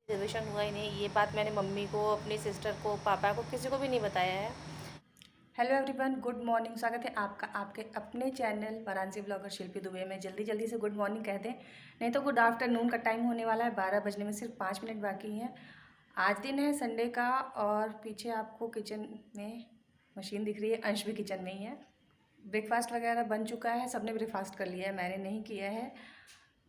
Reservation हुआ ही नहीं। ये बात मैंने मम्मी को, अपनी सिस्टर को, पापा को, किसी को भी नहीं बताया है। Hello everyone, good morning. स्वागत है आपका आपके अपने चैनल वाराणसी ब्लॉगर शिल्पी दुबे में। जल्दी जल्दी से गुड मॉर्निंग कह दें, नहीं तो गुड आफ्टरनून का टाइम होने वाला है। 12 बजने में सिर्फ 5 मिनट बाकी हैं। आज दिन है संडे का और पीछे आपको किचन में मशीन दिख रही है। अंश भी किचन में ही है। ब्रेकफास्ट वगैरह बन चुका है, सबने ब्रेकफास्ट कर लिया है, मैंने नहीं किया है।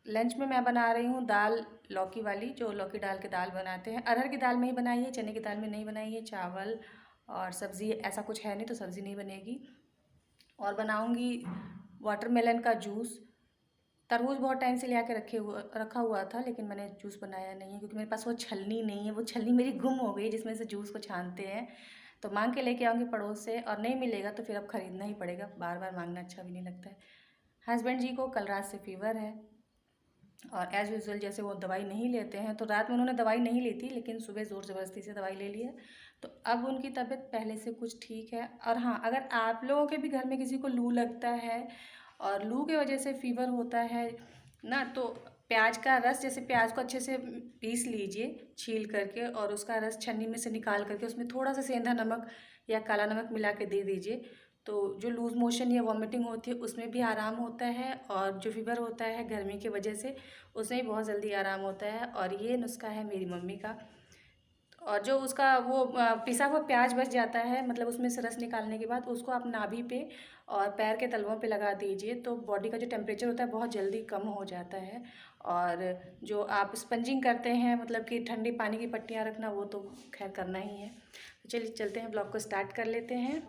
लंच में मैं बना रही हूँ दाल, लौकी वाली, जो लौकी डाल के दाल बनाते हैं। अरहर की दाल में ही बनाई है, चने की दाल में नहीं बनाई है। चावल और सब्ज़ी ऐसा कुछ है नहीं तो सब्ज़ी नहीं बनेगी। और बनाऊँगी वाटरमेलन का जूस। तरबूज बहुत टाइम से ले आके रखा हुआ था, लेकिन मैंने जूस बनाया नहीं है क्योंकि मेरे पास वो छलनी नहीं है। वो छलनी मेरी गुम हो गई जिसमें से जूस को छानते हैं। तो मांग के लेके आऊँगी पड़ोस से, और नहीं मिलेगा तो फिर अब ख़रीदना ही पड़ेगा। बार बार मांगना अच्छा भी नहीं लगता है। हस्बैंड जी को कल रात से फ़ीवर है और एज़ यूजुअल जैसे वो दवाई नहीं लेते हैं, तो रात में उन्होंने दवाई नहीं ली थी, लेकिन सुबह ज़ोर ज़बरदस्ती से दवाई ले ली है। तो अब उनकी तबीयत पहले से कुछ ठीक है। और हाँ, अगर आप लोगों के भी घर में किसी को लू लगता है और लू की वजह से फ़ीवर होता है ना, तो प्याज का रस, जैसे प्याज को अच्छे से पीस लीजिए छील करके, और उसका रस छन्नी में से निकाल करके उसमें थोड़ा सा सेंधा नमक या काला नमक मिला के दे दीजिए। तो जो लूज़ मोशन या वॉमिटिंग होती है उसमें भी आराम होता है, और जो फीवर होता है गर्मी की वजह से उसमें भी बहुत जल्दी आराम होता है। और ये नुस्खा है मेरी मम्मी का। और जो उसका वो पिसा हुआ प्याज बच जाता है, मतलब उसमें से रस निकालने के बाद उसको आप नाभि पे और पैर के तलवों पे लगा दीजिए, तो बॉडी का जो टेम्परेचर होता है बहुत जल्दी कम हो जाता है। और जो आप स्पंजिंग करते हैं, मतलब कि ठंडी पानी की पट्टियाँ रखना, वो तो खैर करना ही है। तो चलिए चलते हैं, ब्लॉग को स्टार्ट कर लेते हैं।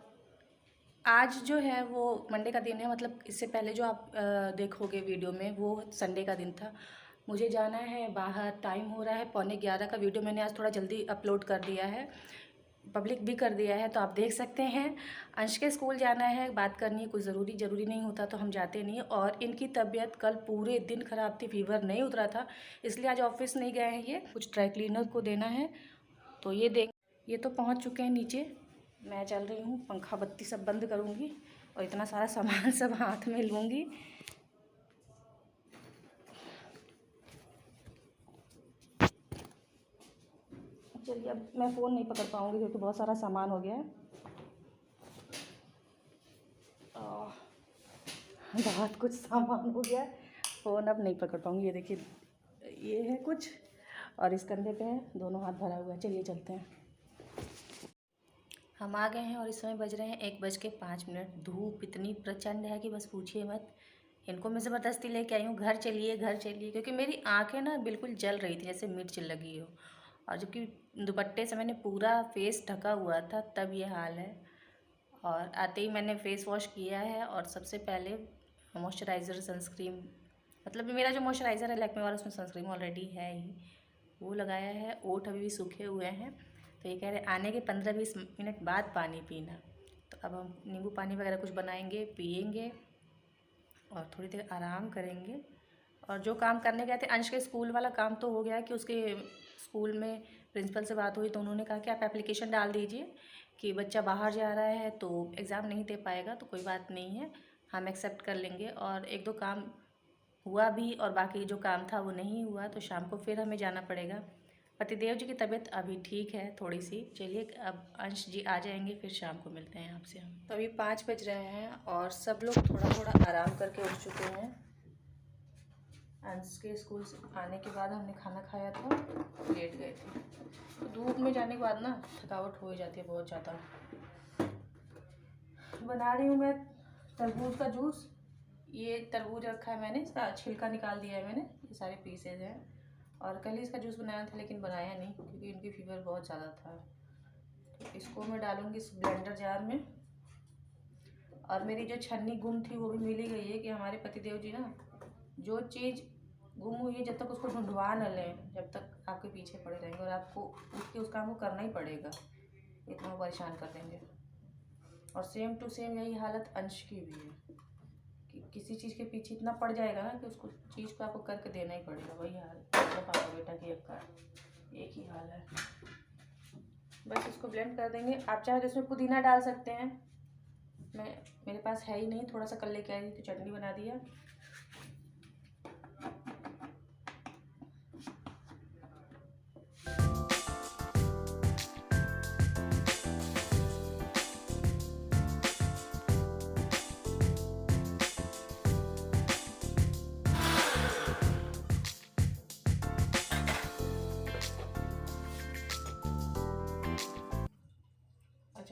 आज जो है वो मंडे का दिन है, मतलब इससे पहले जो आप देखोगे वीडियो में वो संडे का दिन था। मुझे जाना है बाहर, टाइम हो रहा है 11:15 का। वीडियो मैंने आज थोड़ा जल्दी अपलोड कर दिया है, पब्लिक भी कर दिया है, तो आप देख सकते हैं। अंश के स्कूल जाना है, बात करनी है, कुछ ज़रूरी नहीं होता तो हम जाते नहीं। और इनकी तबीयत कल पूरे दिन ख़राब थी, फीवर नहीं उतरा था, इसलिए आज ऑफिस नहीं गए हैं। ये कुछ ड्राई क्लीनर को देना है, तो ये तो पहुंच चुके हैं नीचे। मैं चल रही हूँ, पंखा बत्ती सब बंद करूँगी और इतना सारा सामान सब हाथ में लूँगी। चलिए, अब मैं फ़ोन नहीं पकड़ पाऊँगी क्योंकि बहुत सारा सामान हो गया है। बहुत कुछ सामान हो गया है, फ़ोन अब नहीं पकड़ पाऊँगी। ये देखिए, ये है कुछ, और इस कंधे पे है, दोनों हाथ भरा हुआ है। चलिए चलते हैं। हम आ गए हैं और इस समय बज रहे हैं 1:05। धूप इतनी प्रचंड है कि बस पूछिए मत। इनको मैं ज़बरदस्ती लेके आई हूँ, घर चलिए घर चलिए, क्योंकि मेरी आंखें ना बिल्कुल जल रही थी जैसे मिर्च लगी हो। और जबकि दुपट्टे से मैंने पूरा फेस ढका हुआ था, तब ये हाल है। और आते ही मैंने फ़ेस वॉश किया है, और सबसे पहले मॉइस्चराइज़र, सनस्क्रीन, मतलब मेरा जो मॉइस्चराइज़र है लैक्मे वाला, उसमें सनस्क्रीन ऑलरेडी है ही, वो लगाया है। ओठ अभी भी सूखे हुए हैं, तो ये कह रहे आने के 15-20 मिनट बाद पानी पीना। तो अब हम नींबू पानी वगैरह कुछ बनाएंगे, पिएंगे और थोड़ी देर आराम करेंगे। और जो काम करने गए थे, अंश के स्कूल वाला काम तो हो गया कि उसके स्कूल में प्रिंसिपल से बात हुई, तो उन्होंने कहा कि आप एप्लीकेशन डाल दीजिए कि बच्चा बाहर जा रहा है तो एग्ज़ाम नहीं दे पाएगा, तो कोई बात नहीं है, हम एक्सेप्ट कर लेंगे। और एक दो काम हुआ भी, और बाकी जो काम था वो नहीं हुआ, तो शाम को फिर हमें जाना पड़ेगा। पतिदेव जी की तबीयत अभी ठीक है थोड़ी सी। चलिए, अब अंश जी आ जाएंगे, फिर शाम को मिलते हैं आपसे हम। तो अभी 5 बज रहे हैं और सब लोग थोड़ा थोड़ा आराम करके उठ चुके हैं। अंश के स्कूल से आने के बाद हमने खाना खाया था, लेट गए थे। तो धूप में जाने के बाद ना थकावट हो ही जाती है बहुत ज़्यादा। बना रही हूँ मैं तरबूज का जूस। ये तरबूज रखा है मैंने, इसका छिलका निकाल दिया है मैंने, ये सारे पीसेज हैं। और कल ही इसका जूस बनाया था, लेकिन बनाया नहीं क्योंकि इनकी फीवर बहुत ज़्यादा था। तो इसको मैं डालूँगी इस ब्लेंडर जार में। और मेरी जो छन्नी गुम थी वो भी मिल ही गई है, कि हमारे पतिदेव जी ना, जो चीज़ गुम हुई है जब तक उसको ढूंढवा न लें, जब तक आपके पीछे पड़े रहेंगे, और आपको उठ के उस काम को करना ही पड़ेगा, इतना परेशान कर देंगे। और सेम टू सेम यही हालत अंश की भी है, कि किसी चीज़ के पीछे इतना पड़ जाएगा ना कि उसको चीज़ को आपको करके देना ही पड़ेगा। वही हाल तो पापा बेटा की एक ही हाल है। बस इसको ब्लेंड कर देंगे। आप चाहे तो इसमें पुदीना डाल सकते हैं, मेरे पास है ही नहीं, थोड़ा सा कल लेके आई थी तो चटनी बना दिया।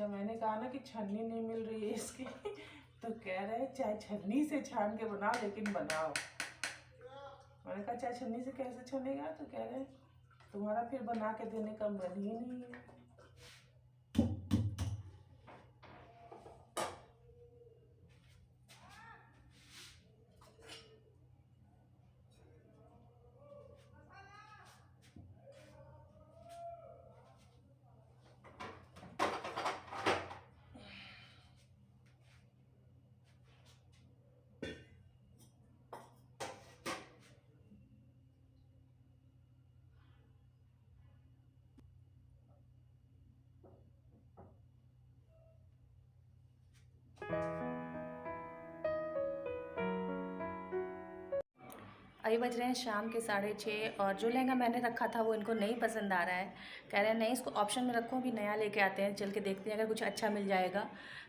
अच्छा मैंने कहा ना कि छन्नी नहीं मिल रही है इसकी तो कह रहे चाय छन्नी से छान के बनाओ लेकिन बनाओ। मैंने कहा चाय छन्नी से कैसे छनेगा, तो कह रहे तुम्हारा फिर बना के देने का मन ही नहीं है। अभी बज रहे हैं शाम के 6:30 और जो लहंगा मैंने रखा था वो इनको नहीं पसंद आ रहा है। कह रहे हैं नहीं इसको ऑप्शन में रखो, अभी नया लेके आते हैं, चल के देखते हैं अगर कुछ अच्छा मिल जाएगा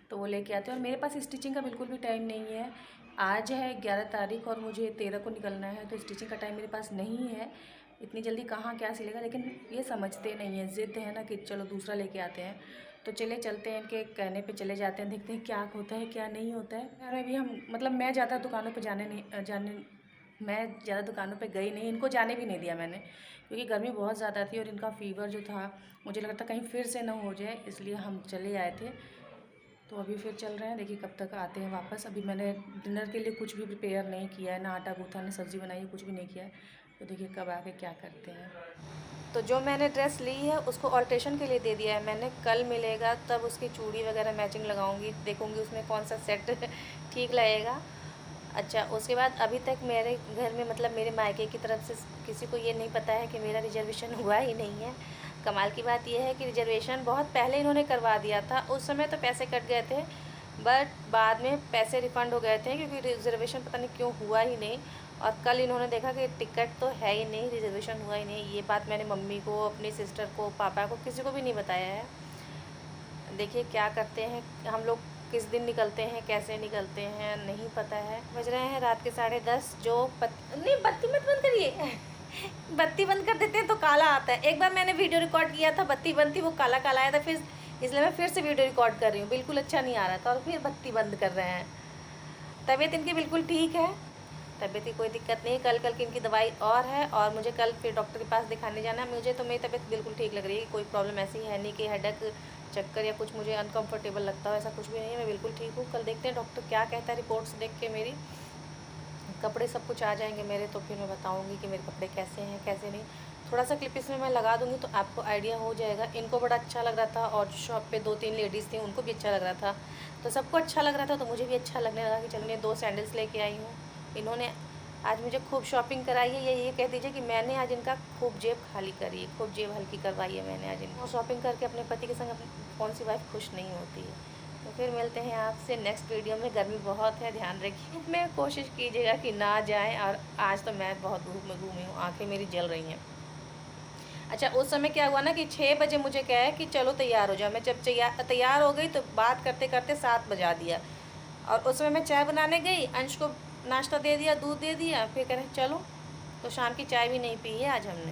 तो वो लेके आते हैं। और मेरे पास स्टिचिंग का बिल्कुल भी टाइम नहीं है। आज है 11 तारीख और मुझे 13 को निकलना है, तो स्टिचिंग का टाइम मेरे पास नहीं है। इतनी जल्दी कहाँ क्या सिलेगा, लेकिन ये समझते नहीं है, ज़िद है ना कि चलो दूसरा लेके आते हैं। तो चलते हैं, इनके कहने पे चले जाते हैं, देखते हैं क्या होता है क्या नहीं होता है। यार अभी हम मैं ज़्यादा दुकानों पे मैं ज़्यादा दुकानों पे गई नहीं, इनको जाने भी नहीं दिया मैंने, क्योंकि गर्मी बहुत ज़्यादा थी और इनका फ़ीवर जो था मुझे लगा था कहीं फिर से ना हो जाए, इसलिए हम चले आए थे। तो अभी फिर चल रहे हैं, देखिए कब तक आते हैं वापस। अभी मैंने डिनर के लिए कुछ भी प्रिपेयर नहीं किया है, ना आटा गूँथा ना सब्ज़ी बनाई है, कुछ भी नहीं किया है। तो देखिए कब आके क्या करते हैं। तो जो मैंने ड्रेस ली है उसको ऑल्ट्रेशन के लिए दे दिया है मैंने, कल मिलेगा तब उसकी चूड़ी वगैरह मैचिंग लगाऊंगी, देखूंगी उसमें कौन सा सेट ठीक लगेगा। अच्छा, उसके बाद अभी तक मेरे घर में मतलब मेरे मायके की तरफ से किसी को ये नहीं पता है कि मेरा रिजर्वेशन हुआ ही नहीं है। कमाल की बात यह है कि रिजर्वेशन बहुत पहले इन्होंने करवा दिया था, उस समय तो पैसे कट गए थे, बट बाद में पैसे रिफ़ंड हो गए थे क्योंकि रिजर्वेशन पता नहीं क्यों हुआ ही नहीं। और कल इन्होंने देखा कि टिकट तो है ही नहीं, रिजर्वेशन हुआ ही नहीं। ये बात मैंने मम्मी को, अपनी सिस्टर को, पापा को, किसी को भी नहीं बताया है। देखिए क्या करते हैं हम लोग, किस दिन निकलते हैं, कैसे निकलते हैं नहीं पता है। बज रहे हैं रात के 10:30। जो नहीं, बत्ती मत बंद करिए बत्ती बंद कर देते हैं तो काला आता है। एक बार मैंने वीडियो रिकॉर्ड किया था, बत्ती बंद थी, वो काला काला आया था, फिर इसलिए मैं फिर से वीडियो रिकॉर्ड कर रही हूँ। बिल्कुल अच्छा नहीं आ रहा था और फिर बत्ती बंद कर रहे हैं। तबीयत इनकी बिल्कुल ठीक है, तबीयत की कोई दिक्कत नहीं है। कल की इनकी दवाई है और मुझे कल फिर डॉक्टर के पास दिखाने जाना है। मुझे तो मेरी तबीयत बिल्कुल ठीक लग रही है, कोई प्रॉब्लम ऐसी है नहीं कि हेडेक, चक्कर या कुछ मुझे अनकंफर्टेबल लगता है, ऐसा कुछ भी नहीं है। मैं बिल्कुल ठीक हूँ। कल देखते हैं डॉक्टर क्या कहता है, रिपोर्ट्स देख के मेरी कपड़े सब कुछ आ जाएंगे मेरे, तो फिर मैं बताऊँगी कि मेरे कपड़े कैसे हैं कैसे नहीं। थोड़ा सा क्लिप इसमें मैं लगा दूँगी तो आपको आइडिया हो जाएगा। इनको बड़ा अच्छा लग रहा था और शॉप पे 2-3 लेडीज़ थी, उनको भी अच्छा लग रहा था, तो सबको अच्छा लग रहा था, तो मुझे भी अच्छा लगने लगा कि चलो मैं 2 सैंडल्स लेके आई हूँ। इन्होंने आज मुझे खूब शॉपिंग कराई है, ये कह दीजिए कि मैंने आज इनका खूब जेब खाली करी है, खूब जेब हल्की करवाई है मैंने आज इनको। शॉपिंग करके अपने पति के संग कौन सी वाइफ खुश नहीं होती है। तो फिर मिलते हैं आपसे नेक्स्ट वीडियो में। गर्मी बहुत है, ध्यान रखिए, धूप में कोशिश कीजिएगा कि ना जाएं। और आज तो मैं बहुत धूप में घूमी हूँ, आँखें मेरी जल रही हैं। अच्छा, उस समय क्या हुआ ना कि 6 बजे मुझे क्या है कि चलो तैयार हो जाओ। मैं जब तैयार हो गई तो बात करते करते 7 बजा दिया। और उस समय मैं चाय बनाने गई, अंश को नाश्ता दे दिया, दूध दे दिया, फिर कह रहे चलो, तो शाम की चाय भी नहीं पी है आज हमने।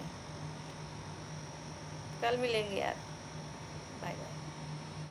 कल मिलेंगे यार।